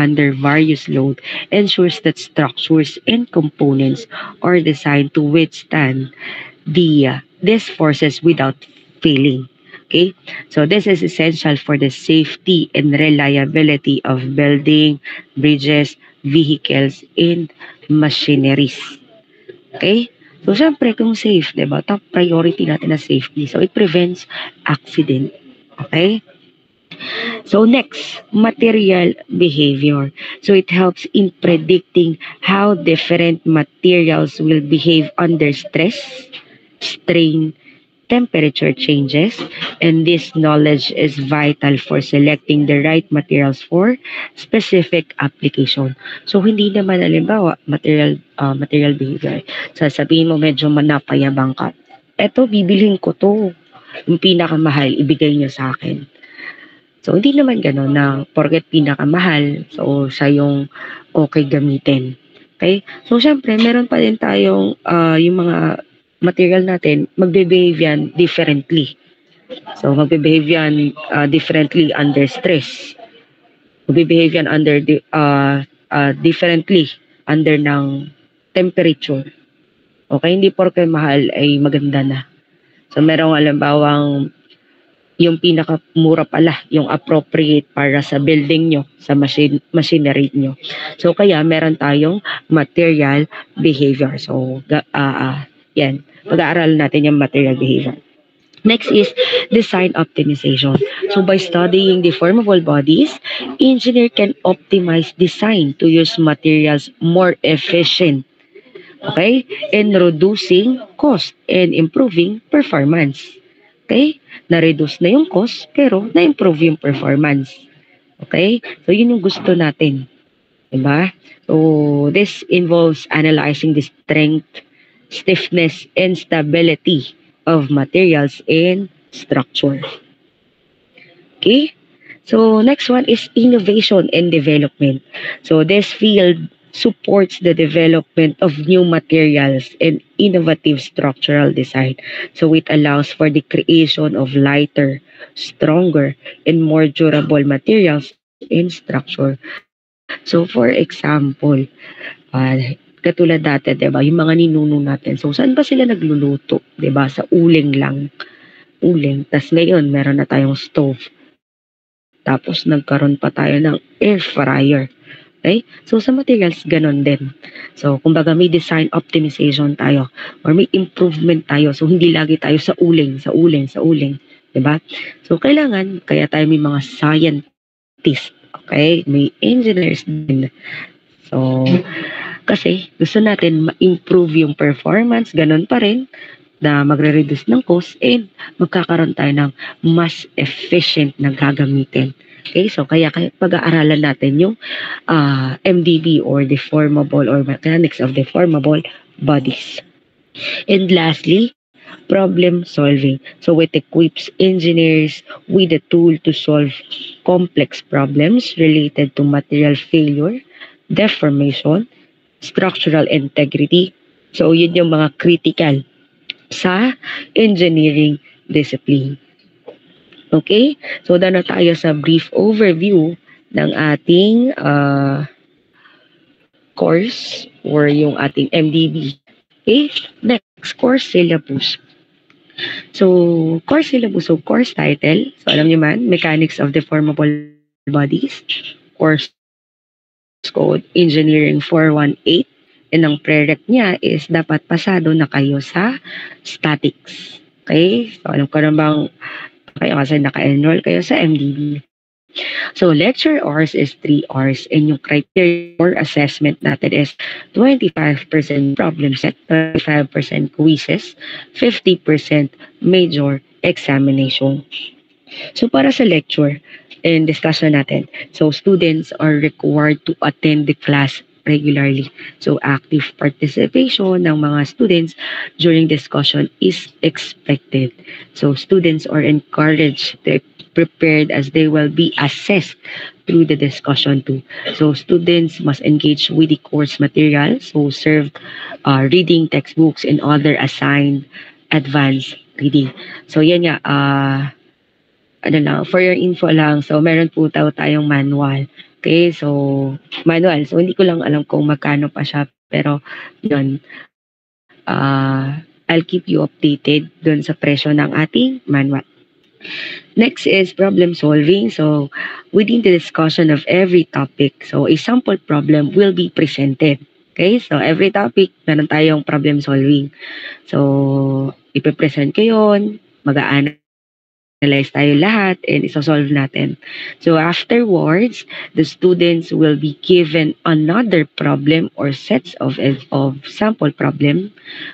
under various load ensures that structures and components are designed to withstand these forces without failing. Okay, so this is essential for the safety and reliability of building, bridges, vehicles, and machineries. Okay? So, syempre, kung safe, di ba? Top priority natin na safety. So, it prevents accident. Okay? So, next, material behavior. So, it helps in predicting how different materials will behave under stress, strain, temperature changes, and this knowledge is vital for selecting the right materials for specific application. So hindi naman halimbawa material behavior. Sasabihin mo medyo manapayabang ka. Eto bibilhin ko to. Yung pinakamahal ibigay niyo sa akin. So hindi naman gano'n na porket pinakamahal, so siya yung okay gamitin. Okay? So syempre meron pa din tayong yung mga material natin, magbe-behave yan differently. So, magbe-behave yan differently under stress. Magbe-behave yan differently under ng temperature. Okay, hindi porke mahal ay maganda na. So, merong alimbawang yung pinakamura pala, yung appropriate para sa building nyo, sa machinery nyo. So, kaya meron tayong material behavior. So, yan. Pag-aaralan natin yung material behavior. Next is design optimization. So by studying deformable bodies, engineer can optimize design to use materials more efficient. Okay? And reducing cost and improving performance. Okay? Na-reduce na yung cost, pero na-improve yung performance. Okay? So yun yung gusto natin. Diba? So this involves analyzing the strength, stiffness, and stability of materials and structure. Okay? So, next one is innovation and development. So, this field supports the development of new materials and innovative structural design. So, it allows for the creation of lighter, stronger, and more durable materials in structure. So, for example, katulad dati, 'di ba, yung mga ninuno natin. So, saan ba sila nagluluto? 'Di ba? Sa uling lang. Uling. Tas ngayon, meron na tayong stove. Tapos, nagkaroon pa tayo ng air fryer. Okay? So, sa materials, ganon din. So, kumbaga may design optimization tayo or may improvement tayo. So, hindi lagi tayo sa uling, sa uling, sa uling. 'Di ba? So, kailangan, kaya tayo may mga scientist. Okay? May engineers din. So, kasi gusto natin ma-improve yung performance, ganun pa rin, na magre-reduce ng cost and magkakaroon tayo ng mas efficient na gagamitin. Okay, so kaya pag-aaralan natin yung MDB or deformable or mechanics of deformable bodies. And lastly, problem solving. So it equips engineers with a tool to solve complex problems related to material failure, deformation, structural integrity. So, yun yung mga critical sa engineering discipline. Okay? So, na tayo sa brief overview ng ating course or yung ating MDB. Okay? Next, course syllabus. So, course syllabus. So, course title. So, alam niyo man, Mechanics of Deformable Bodies. Course code Engineering 418 and ang prereq niya is dapat pasado na kayo sa statics. Okay? So, alam ko na bang kayo kasi naka-enroll kayo sa MDB. So, lecture hours is 3 hours and yung criteria for assessment natin is 25% problem set, 25% quizzes, 50% major examination. So, para sa lecture and discussion natin, so students are required to attend the class regularly. So, active participation ng mga students during discussion is expected. So, students are encouraged to prepared as they will be assessed through the discussion too. So, students must engage with the course material, so serve reading textbooks and other assigned advanced reading. So, yan nga, for your info lang, so meron po tayong manual. Okay, so manual. So hindi ko lang alam kung magkano pa siya, pero yun, I'll keep you updated dun sa presyo ng ating manual. Next is problem solving. So within the discussion of every topic, so a sample problem will be presented. Okay, so every topic, meron tayong problem solving. So, ipipresent ko yun, mag-a-analyze tayo lahat, and isosolve natin. So, afterwards, the students will be given another problem or sets of sample problem,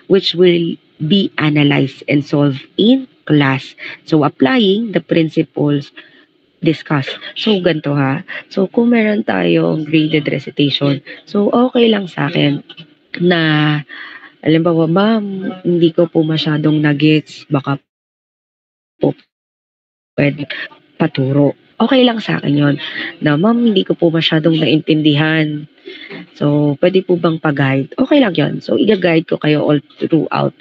which will be analyzed and solved in class. So, applying the principles discussed. So, ganito ha. So, kung meron tayong graded recitation, so okay lang sa akin na halimbawa, ma'am, hindi ko po masyadong na-gets, baka po pwede paturo. Okay lang sa akin yon na, ma'am, hindi ko po masyadong naintindihan. So, pwede po bang pag-guide? Okay lang yon. So, i-guide ko kayo all throughout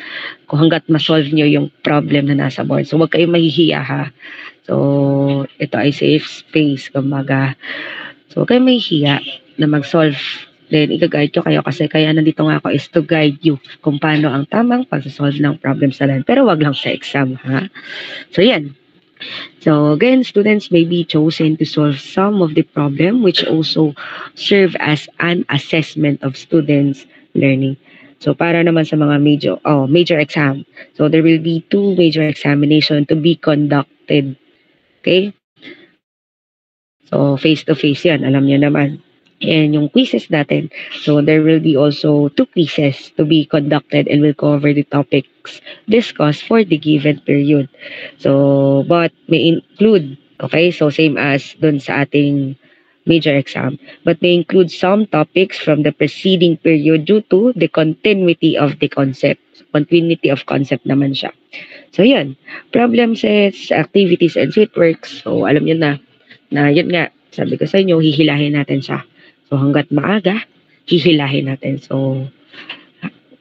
kung hanggat ma-solve nyo yung problem na nasa board. So, huwag kayong mahihiya ha. So, ito ay safe space, kumbaga. So, huwag kayong mahihiya na mag-solve. Then, i-guide ko kayo kasi kaya nandito nga ako is to guide you kung paano ang tamang pag-solve ng problem sa land. Pero wag lang sa exam, ha? So, yan. So, again, students may be chosen to solve some of the problem which also serve as an assessment of students' learning. So, para naman sa mga major exam. So, there will be 2 major examination to be conducted. Okay? So, face-to-face yan. Alam niyo naman. And yung quizzes natin, so there will be also 2 quizzes to be conducted and will cover the topics discussed for the given period. So, but may include, okay, so same as dun sa ating major exam, but may include some topics from the preceding period due to the continuity of the concept. Continuity of concept naman siya. So, yun. Problem sets, activities, and sheet works. So, alam nyo na yun nga, sabi ko sa inyo, hihilahin natin siya. So, hanggat maaga, hihilahin natin. So,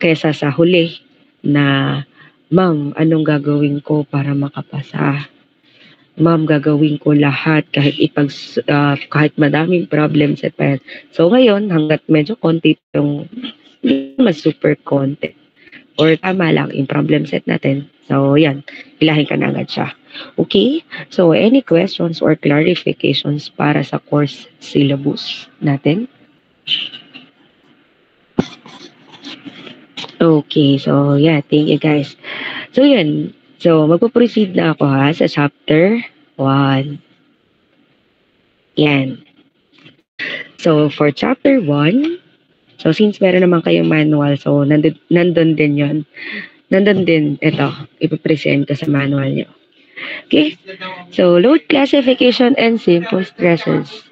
kesa sa huli na, ma'am, anong gagawin ko para makapasa? Ma'am, gagawin ko lahat kahit madaming problems at pa. So, ngayon, hanggat medyo konti yung mas super konti or tama lang yung problem set natin. So, yan, hilahin ka na agad siya. Okay? So, any questions or clarifications para sa course syllabus natin? Okay, so yeah, thank you guys. So, yun. So, magpo-proceed na ako ha sa chapter 1. Yan. So, for chapter 1, so since meron naman kayong manual, so nandun din yun. Nandun din, ito, ipipresent ko sa manual nyo. Okay? So, load classification and simple stresses.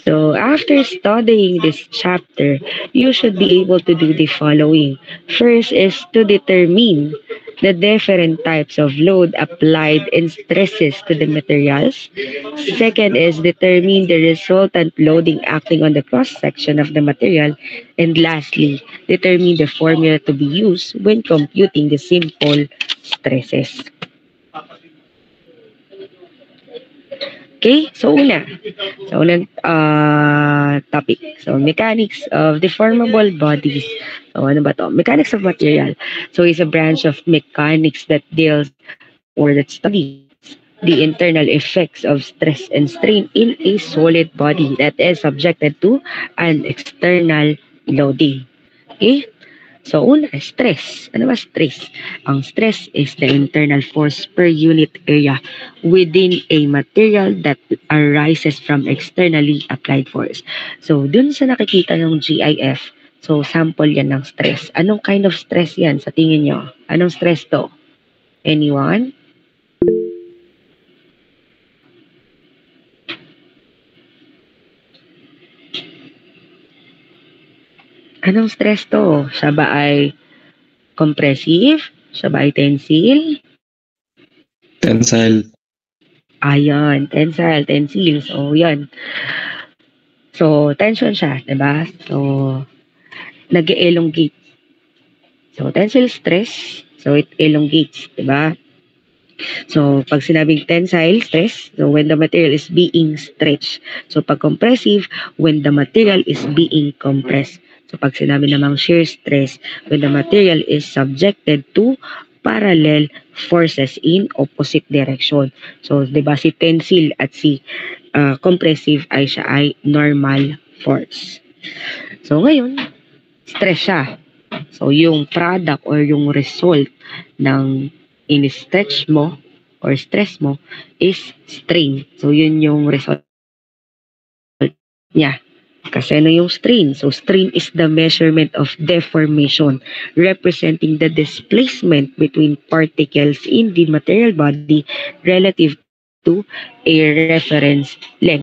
So, after studying this chapter, you should be able to do the following. First is to determine the different types of load applied and stresses to the materials. Second is determine the resultant loading acting on the cross-section of the material. And lastly, determine the formula to be used when computing the simple stresses. Okay, so unang topic. So, mechanics of deformable bodies. So, ano ba to? Mechanics of material. So, it's a branch of mechanics that deals or that studies the internal effects of stress and strain in a solid body that is subjected to an external loading. Okay? So, una, stress. Ano ba stress? Ang stress is the internal force per unit area within a material that arises from externally applied force. So, dun sa nakikita ng GIF, so sample yan ng stress. Anong kind of stress yan sa tingin nyo? Anong stress to? Anyone? Anong stress to? Siya ba ay compressive? Siya ba ay tensile? Tensile. Ayan, tensile. So, yan. So, tension siya, diba? So, nag-elongate. So, tensile stress. So, it elongates, diba? So, pag sinabing tensile stress, so when the material is being stretched. So, pag compressive, when the material is being compressed. So, pag sinabi namang shear stress, when the material is subjected to parallel forces in opposite direction. So, di ba si tensile at si compressive ay siya ay normal force. So, ngayon, stress siya. So, yung product or yung result ng in-stretch mo or stress mo is strain. So, yun yung result niya. Kasi ano yung strain? So, strain is the measurement of deformation representing the displacement between particles in the material body relative to a reference length.